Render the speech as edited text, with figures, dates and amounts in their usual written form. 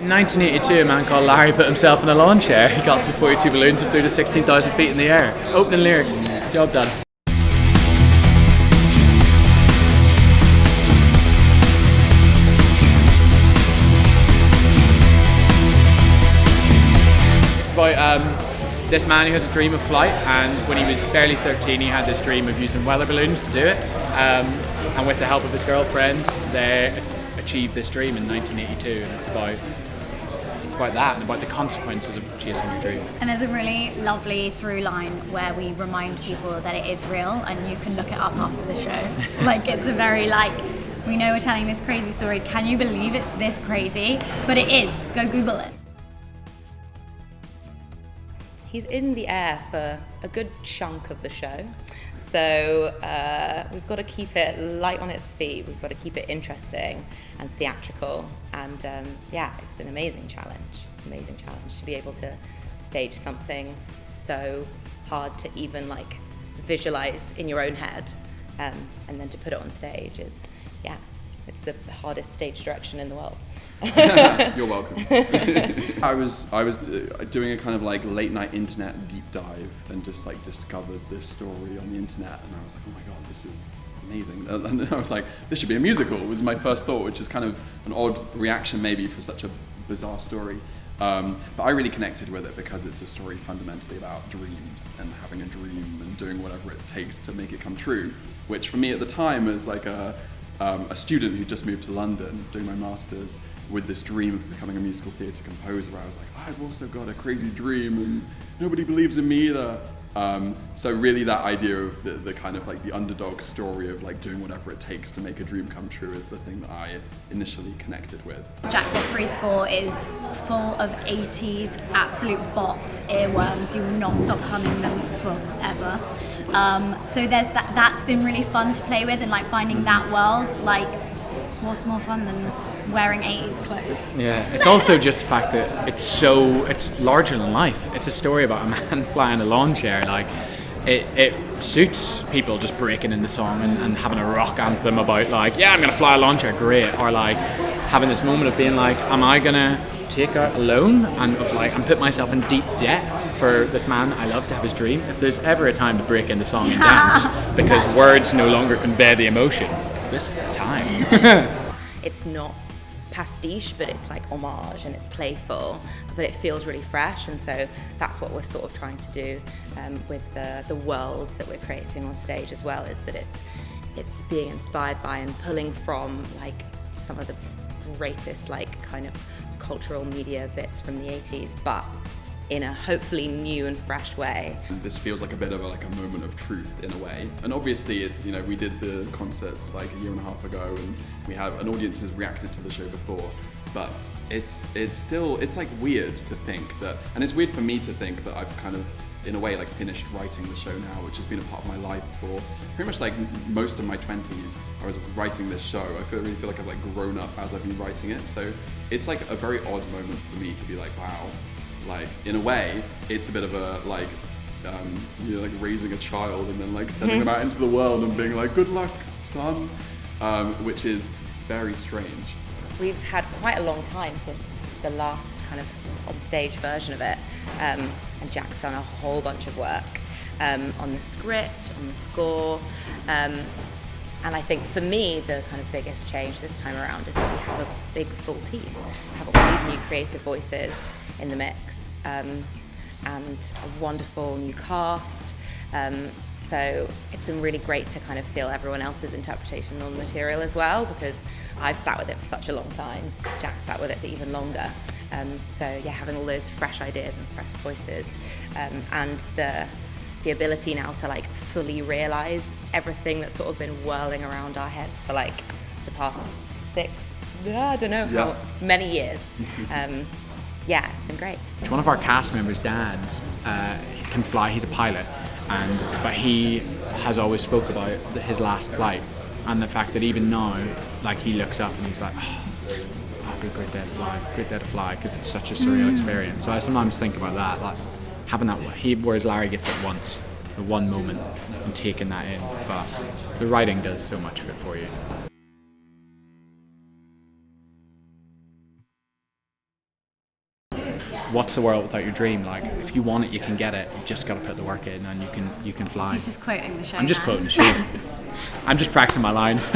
In 1982, a man called Lowry put himself in a lawn chair. He got some 42 balloons and flew to 16,000 feet in the air. Opening lyrics. Job done. It's about this man who has a dream of flight, and when he was barely 13, he had this dream of using weather balloons to do it. And with the help of his girlfriend, they achieved this dream in 1982, and it's about that and about the consequences of chasing your dream. And there's a really lovely through line where we remind people that it is real and you can look it up after the show. Like, it's a very we know we're telling this crazy story, can you believe it's this crazy? But it is, go Google it. He's in the air for a good chunk of the show, so we've got to keep it light on its feet, we've got to keep it interesting and theatrical, and it's an amazing challenge. It's an amazing challenge to be able to stage something so hard to even visualize in your own head, and then to put it on stage is, it's the hardest stage direction in the world. You're welcome. I was doing a kind of late night internet deep dive and just discovered this story on the internet, and I was like, oh my god, this is amazing. And I was like, this should be a musical, was my first thought, which is kind of an odd reaction maybe for such a bizarre story. But I really connected with it because it's a story fundamentally about dreams and having a dream and doing whatever it takes to make it come true, which for me at the time as a student who just moved to London doing my master's with this dream of becoming a musical theatre composer, I was like, I've also got a crazy dream and nobody believes in me either. So really that idea of the kind of the underdog story of doing whatever it takes to make a dream come true is the thing that I initially connected with. Jack Godfrey's score is full of 80s absolute bops, earworms, you will not stop humming them forever. So there's that's been really fun to play with, and finding that world, what's more fun than wearing 80s clothes? Yeah, it's also just the fact that it's larger than life. It's a story about a man flying a lawn chair. It suits people just breaking in the song and having a rock anthem about I'm gonna fly a lawn chair, great, or having this moment of being am I gonna take out a loan and put myself in deep debt for this man I love to have his dream? If there's ever a time to break into song and dance because words no longer convey the emotion, this is the time. It's not pastiche, but it's homage and it's playful, but it feels really fresh, and so that's what we're sort of trying to do with the worlds that we're creating on stage as well, is that it's being inspired by and pulling from some of the greatest kind of cultural media bits from the 80s, but in a hopefully new and fresh way. This feels like a bit of a moment of truth in a way, and obviously it's we did the concerts a year and a half ago, and we have an audience has reacted to the show before, but it's still weird to think that, and it's weird for me to think that I've kind of in a way finished writing the show now, which has been a part of my life for pretty much most of my 20s. I was writing this show. I really feel like I've grown up as I've been writing it, so it's a very odd moment for me to be wow. In a way, it's a bit of a raising a child and then sending them out into the world and being good luck, son, which is very strange. We've had quite a long time since the last kind of on stage version of it, and Jack's done a whole bunch of work on the script, on the score, and I think for me the kind of biggest change this time around is that we have a big full team. We have all these new creative voices in the mix, and a wonderful new cast. So it's been really great to kind of feel everyone else's interpretation on the material as well, because I've sat with it for such a long time. Jack sat with it for even longer. Having all those fresh ideas and fresh voices, and the ability now to fully realise everything that's sort of been whirling around our heads for the past 6, I don't know how many years. It's been great. One of our cast members' dads can fly. He's a pilot, but he has always spoke about his last flight and the fact that even now, he looks up and he's like, great day to fly, because it's such a surreal experience. So I sometimes think about that, having that. Whereas Larry gets it once, the one moment, and taking that in. But the writing does so much of it for you. what's the world without your dream? Like, if you want it, you can get it. You just got to put the work in, and you can fly. He's just quoting the show. I'm just now. quoting the show. I'm just practicing my lines.